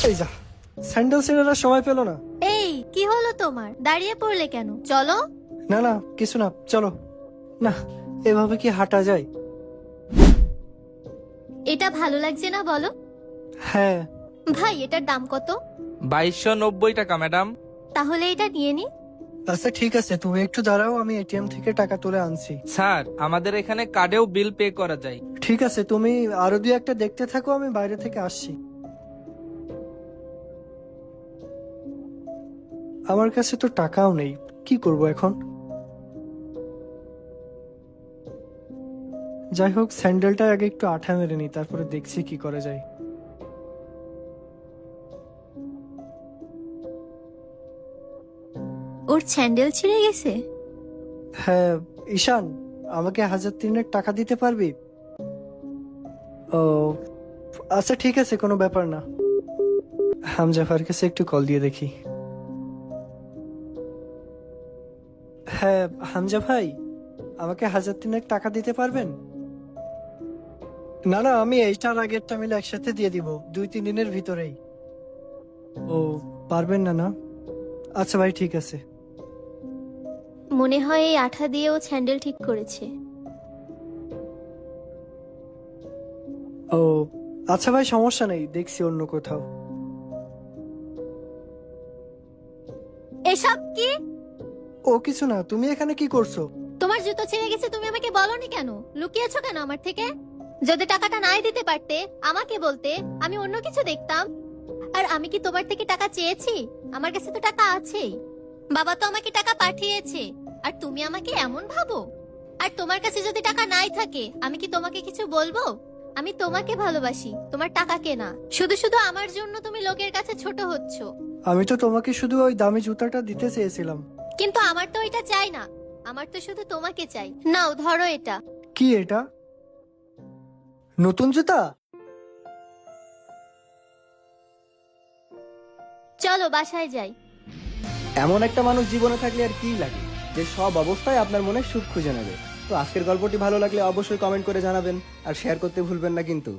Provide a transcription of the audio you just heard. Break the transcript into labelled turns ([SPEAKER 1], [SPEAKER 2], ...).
[SPEAKER 1] এই যা, স্যান্ডেল ছেড়ে সময় পেল না।
[SPEAKER 2] এই কি হলো তোমার, দাঁড়িয়ে পড়লে কেন? চলো।
[SPEAKER 1] না না, কিছু না, চলো। না, এভাবে কি হাঁটা যায়?
[SPEAKER 2] এটা ভালো লাগছে না বলো?
[SPEAKER 1] হ্যাঁ।
[SPEAKER 2] ভাই এটার দাম কত?
[SPEAKER 3] 2290 টাকা ম্যাডাম।
[SPEAKER 2] তাহলে এটা নিয়ে নি।
[SPEAKER 1] আচ্ছা ঠিক আছে, তুমি একটু দাঁড়াও, আমি এটিএম থেকে টাকা তুলে আনছি।
[SPEAKER 3] স্যার আমাদের এখানে কার্ডেও বিল পে করা যায়।
[SPEAKER 1] ঠিক আছে, তুমি আরো দুই একটা দেখতে থাকো, আমি বাইরে থেকে আসছি। আমার কাছে তো টাকাও নেই, কি করব এখন? যাই হোক, স্যান্ডেলটা আগে একটু আঠা মেরে নি, তারপরে দেখছি কি করা যায়।
[SPEAKER 2] ওর স্যান্ডেল ছিঁড়ে গেছে।
[SPEAKER 1] হ্যাঁ, ঈশান, আমাকে 1003 টাকা দিতে পারবি? ও আচ্ছা ঠিক আছে, কোনো ব্যাপার না। হামজাফার কাছে একটু কল দিয়ে দেখি। হ্যাঁ হামজা ভাই, আমাকে 1003 টাকা দিতে পারবেন? না না, আমি এইটার আগেরটা মিলে একসাথে দিয়ে দিব, 2-3 দিনের ভিতরেই। ও পারবেন না? না আচ্ছা ভাই, ঠিক আছে।
[SPEAKER 2] মনে হয় এই আঠা দিয়ে ও স্যান্ডেল ঠিক করেছে।
[SPEAKER 1] ও আচ্ছা ভাই, সমস্যা নেই, দেখছি অন্য কোথাও।
[SPEAKER 2] এসব কি?
[SPEAKER 1] ও কিছু না, তুমি এখানে কি করছো?
[SPEAKER 2] তোমার জুতো ছিঁড়ে গেছে, তুমি আমাকে বলনি কেন? লুকিয়েছো কেন আমার থেকে? যদি টাকাটা নাই দিতে পারতে আমাকে বলতে, আমি অন্য কিছু দেখতাম। আর আমি কি তোমার থেকে টাকা চেয়েছি? আমার কাছে তো টাকা আছেই। বাবা তো আমাকে টাকা পাঠিয়েছে। আর তুমি আমাকে এমন ভাবো? আর তোমার কাছে যদি টাকা নাই থাকে, আমি কি তোমাকে কিছু বলবো? আমি তোমাকে ভালোবাসি, তোমার টাকাকে না। শুধু শুধু আমার জন্য তুমি লোকের কাছে ছোট হচ্ছ।
[SPEAKER 1] আমি তো তোমাকে শুধু ওই দামি জুতাটা দিতে চেয়েছিলাম।
[SPEAKER 2] কিন্তু আমার তো এটা চাই না, আমার তো শুধু তোমাকে চাই। নাও ধরো এটা।
[SPEAKER 1] কি এটা? নতুন জুতা?
[SPEAKER 2] চলো বাসায় যাই।
[SPEAKER 4] এমন একটা মানুষ জীবনে থাকলে আর কি লাগে, যে সব অবস্থায় আপনার মনে সুখ খুঁজে নেবে। তো আজকের গল্পটি ভালো লাগলে অবশ্যই কমেন্ট করে জানাবেন, আর শেয়ার করতে ভুলবেন না কিন্তু।